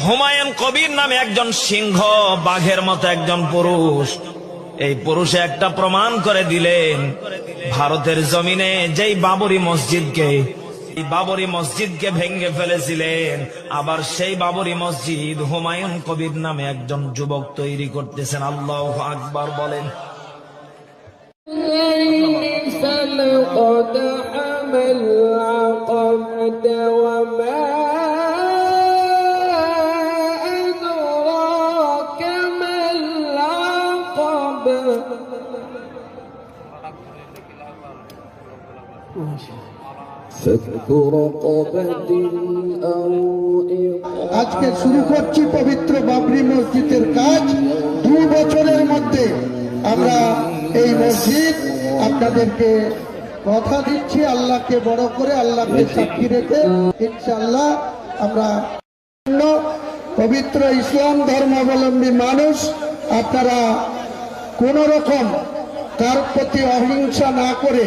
হুমায়ুন কবির নামে একজন সিংহ, বাঘের মতো একজন পুরুষ। এই পুরুষে একটা প্রমাণ করে দিলেন, ভারতের জমিনে যেই বাবরি মসজিদকে ভেঙে ফেলেছিলেন, আবার সেই বাবরি মসজিদ হুমায়ুন কবির নামে একজন যুবক তৈরি করতেছেন। আল্লাহু আকবার বলেন। আজকে শুরু করছি পবিত্র বাবরি মসজিদের কাজ। 2 বছরের মধ্যে আমরা এই মসজিদ আপনাদেরকে কথা দিচ্ছি, আল্লাহকে বড় করে, আল্লাহকে সাক্ষী রেখে ইনশাআল্লাহ আমরা পবিত্র ইসলাম ধর্মাবলম্বী মানুষ, আপনারা কোন রকম কার প্রতি অহিংসা না করে